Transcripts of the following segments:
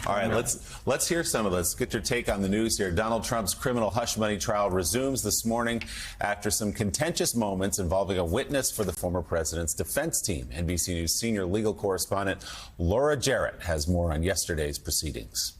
All right, let's hear some of this. Get your take on the news here. Donald Trump's criminal hush money trial resumes this morning after some contentious moments involving a witness for the former president's defense team. NBC News senior legal correspondent Laura Jarrett has more on yesterday's proceedings.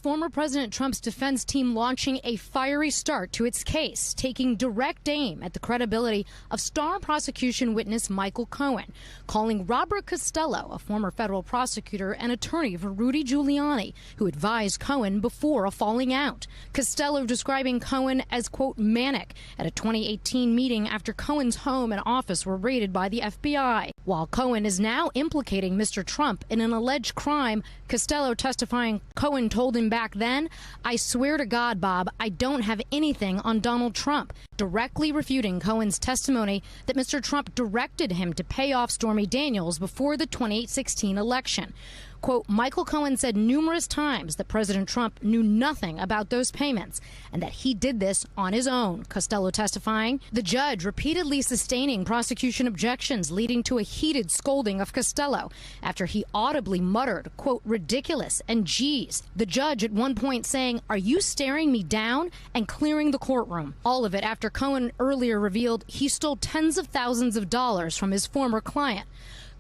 Former President Trump's defense team launching a fiery start to its case, taking direct aim at the credibility of star prosecution witness Michael Cohen, calling Robert Costello, a former federal prosecutor and attorney for Rudy Giuliani, who advised Cohen before a falling out. Costello describing Cohen as, quote, manic at a 2018 meeting after Cohen's home and office were raided by the FBI. While Cohen is now implicating Mr. Trump in an alleged crime, Costello testifying Cohen told him back then, "I swear to God, Bob, I don't have anything on Donald Trump," directly refuting Cohen's testimony that Mr. Trump directed him to pay off Stormy Daniels before the 2016 election. Quote, Michael Cohen said numerous times that President Trump knew nothing about those payments and that he did this on his own, Costello testifying. The judge repeatedly sustaining prosecution objections, leading to a heated scolding of Costello after he audibly muttered, quote, ridiculous and geez. The judge at one point saying, "Are you staring me down?" and clearing the courtroom. All of it after Cohen earlier revealed he stole tens of thousands of dollars from his former client.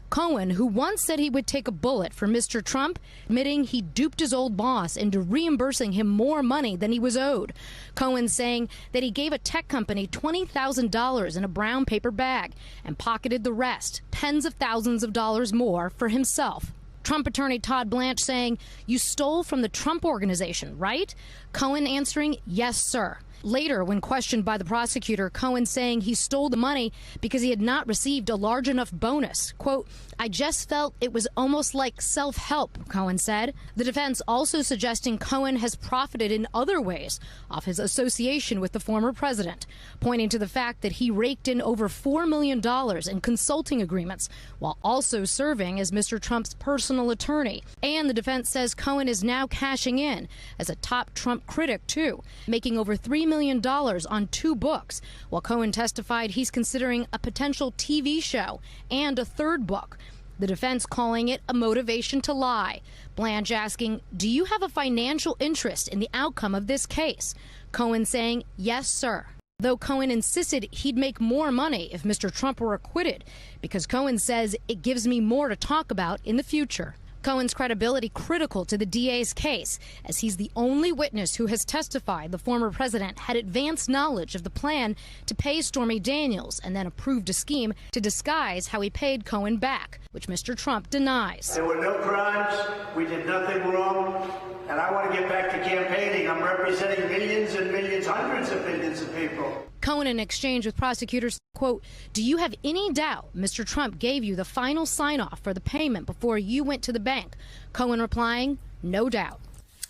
Cohen, who once said he would take a bullet for Mr. Trump, admitting he duped his old boss into reimbursing him more money than he was owed. Cohen saying that he gave a tech company $20,000 in a brown paper bag and pocketed the rest, tens of thousands of dollars more, for himself. Trump attorney Todd Blanche saying, "You stole from the Trump Organization, right?" Cohen answering, "Yes, sir." Later, when questioned by the prosecutor, Cohen saying he stole the money because he had not received a large enough bonus. Quote, "I just felt it was almost like self-help," Cohen said. The defense also suggesting Cohen has profited in other ways off his association with the former president, pointing to the fact that he raked in over $4 million in consulting agreements while also serving as Mr. Trump's personal attorney. And the defense says Cohen is now cashing in as a top Trump critic, too, making over $3 million on 2 books, while Cohen testified he's considering a potential TV show and a 3rd book. The defense calling it a motivation to lie. Blanche asking, "Do you have a financial interest in the outcome of this case?" Cohen saying, "Yes, sir." Though Cohen insisted he'd make more money if Mr. Trump were acquitted, because Cohen says it gives me more to talk about in the future. Cohen's credibility critical to the DA's case, as he's the only witness who has testified the former president had advanced knowledge of the plan to pay Stormy Daniels and then approved a scheme to disguise how he paid Cohen back, which Mr. Trump denies. There were no crimes. We did nothing wrong. And I want to get back to campaigning. I'm representing millions and millions, hundreds of millions of people. Cohen, in exchange with prosecutors, quote, "Do you have any doubt Mr. Trump gave you the final sign-off for the payment before you went to the bank?" Cohen replying, "No doubt."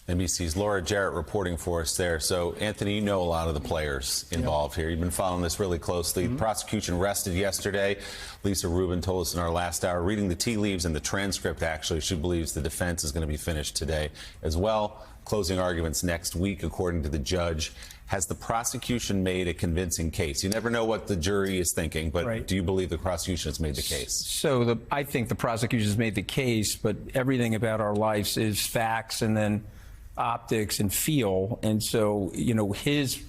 NBC's Laura Jarrett reporting for us there. So, Anthony, you know a lot of the players involved here. You've been following this really closely. The prosecution rested yesterday. Lisa Rubin told us in our last hour, reading the tea leaves and the transcript, actually, she believes the defense is going to be finished today as well. Closing arguments next week, according to the judge. Has the prosecution made a convincing case? You never know what the jury is thinking, but do you believe the prosecution has made the case? So I think the prosecution has made the case, but everything about our lives is facts and then optics and feel. And so, you know, his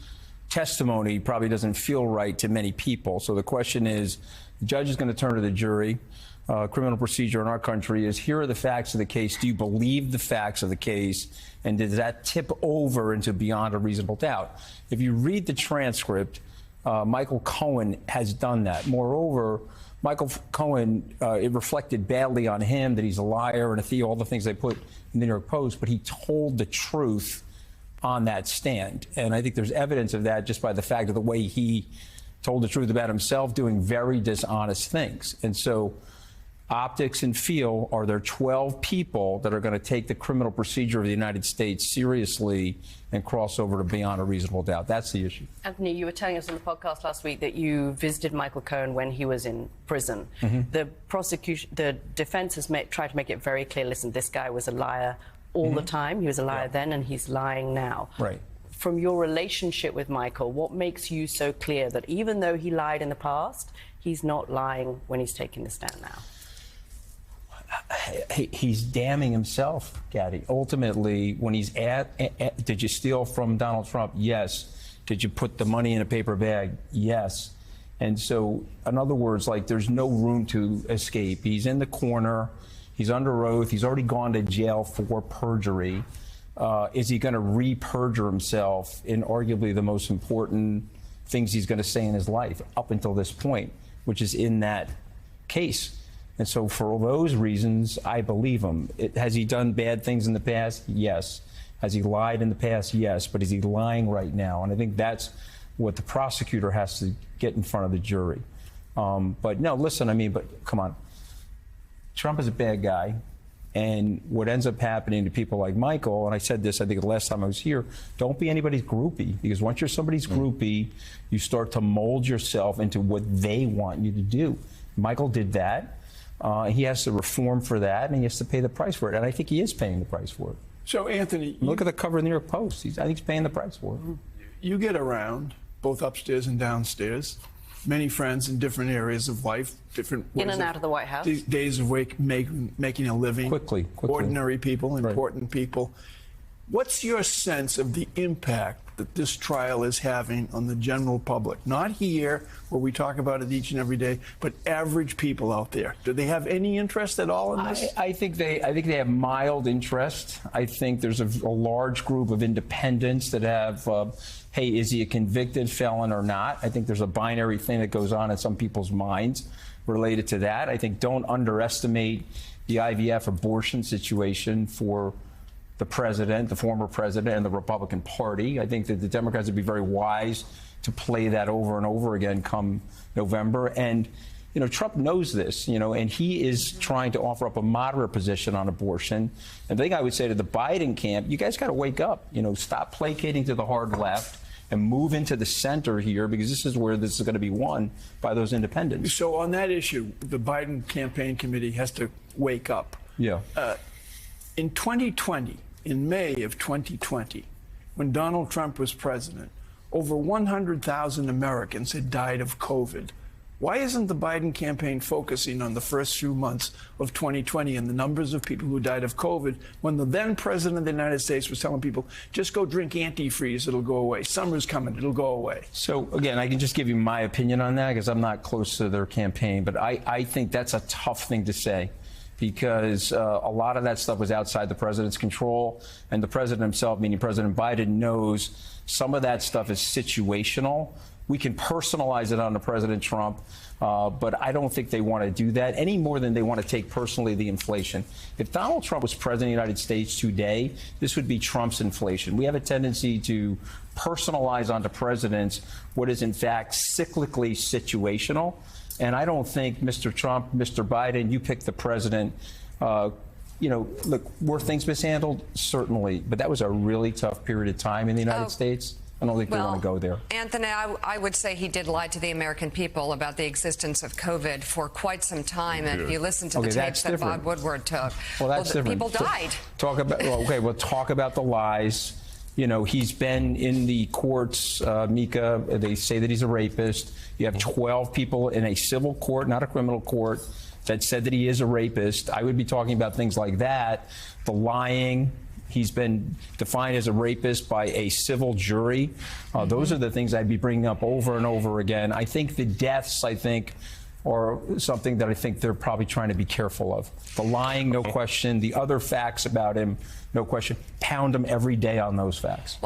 testimony probably doesn't feel right to many people. So the question is, the judge is going to turn to the jury. Criminal procedure in our country is, here are the facts of the case. Do you believe the facts of the case? And does that tip over into beyond a reasonable doubt? If you read the transcript, Michael Cohen has done that. Moreover, Michael Cohen, it reflected badly on him that he's a liar and a thief, all the things they put in the New York Post, but he told the truth on that stand. And I think there's evidence of that just by the fact of the way he told the truth about himself doing very dishonest things. And so optics and feel, are there 12 people that are going to take the criminal procedure of the United States seriously and cross over to beyond a reasonable doubt? That's the issue. Anthony, you were telling us on the podcast last week that you visited Michael Cohen when he was in prison. The prosecution, the defense has tried to make it very clear, listen, this guy was a liar all the time. He was a liar then and he's lying now. Right. From your relationship with Michael, what makes you so clear that even though he lied in the past, he's not lying when he's taking the stand now? he's damning himself, Gaddy. Ultimately, when he's did you steal from Donald Trump? Yes. Did you put the money in a paper bag? Yes. And so, in other words, like, there's no room to escape. He's in the corner. He's under oath. He's already gone to jail for perjury. Is he going to re-perjure himself in arguably the most important things he's going to say in his life up until this point, which is in that case? And so for those reasons, I believe him. Has he done bad things in the past? Yes. Has he lied in the past? Yes. But is he lying right now? And I think that's what the prosecutor has to get in front of the jury. But no, listen, I mean, but come on. Trump is a bad guy. And what ends up happening to people like Michael, and I said this, I think the last time I was here, don't be anybody's groupie. Because once you're somebody's groupie, you start to mold yourself into what they want you to do. Michael did that. He has to reform for that, and he has to pay the price for it. And I think he is paying the price for it. So, Anthony, look at the cover of the New York Post. I think he's paying the price for it. You get around, both upstairs and downstairs, many friends in different areas of life, different in and out of the White House. Days of making a living. Quickly. Ordinary people, important right. people. What's your sense of the impact that this trial is having on the general public? Not here, where we talk about it each and every day, but average people out there. Do they have any interest at all in this? I think they have mild interest. I think there's a large group of independents that have, hey, is he a convicted felon or not? I think there's a binary thing that goes on in some people's minds related to that. I think don't underestimate the IVF abortion situation for the president, the former president, and the Republican Party. I think that the Democrats would be very wise to play that over and over again come November. And, you know, Trump knows this, you know, and he is trying to offer up a moderate position on abortion. And the thing I would say to the Biden camp, you guys got to wake up, you know, stop placating to the hard left and move into the center here, because this is where this is going to be won by those independents. So on that issue, the Biden campaign committee has to wake up. Yeah. In 2020, in May of 2020, when Donald Trump was president, over 100,000 Americans had died of COVID. Why isn't the Biden campaign focusing on the first few months of 2020 and the numbers of people who died of COVID, when the then president of the United States was telling people, just go drink antifreeze, it'll go away. Summer's coming, it'll go away. So, again, I can just give you my opinion on that because I'm not close to their campaign, but I think that's a tough thing to say, because a lot of that stuff was outside the president's control, and the president himself, meaning President Biden, knows some of that stuff is situational. We can personalize it onto President Trump, but I don't think they want to do that any more than they want to take personally the inflation. If Donald Trump was president of the United States today, this would be Trump's inflation. We have a tendency to personalize onto presidents what is, in fact, cyclically situational. And I don't think Mr. Trump, Mr. Biden, you pick the president. You know, look, were things mishandled? Certainly. But that was a really tough period of time in the United States. I don't think they want to go there. Anthony, I would say he did lie to the American people about the existence of COVID for quite some time. And if you listen to the tapes that Bob Woodward took, well, that's different. People died. Talk about, we'll talk about the lies. You know, he's been in the courts, Mika. They say that he's a rapist. You have 12 people in a civil court, not a criminal court, that said that he is a rapist. I would be talking about things like that. The lying. He's been defined as a rapist by a civil jury. Those are the things I'd be bringing up over and over again. I think the deaths, are something that I think they're probably trying to be careful of. The lying, no question. The other facts about him, no question. Pound him every day on those facts.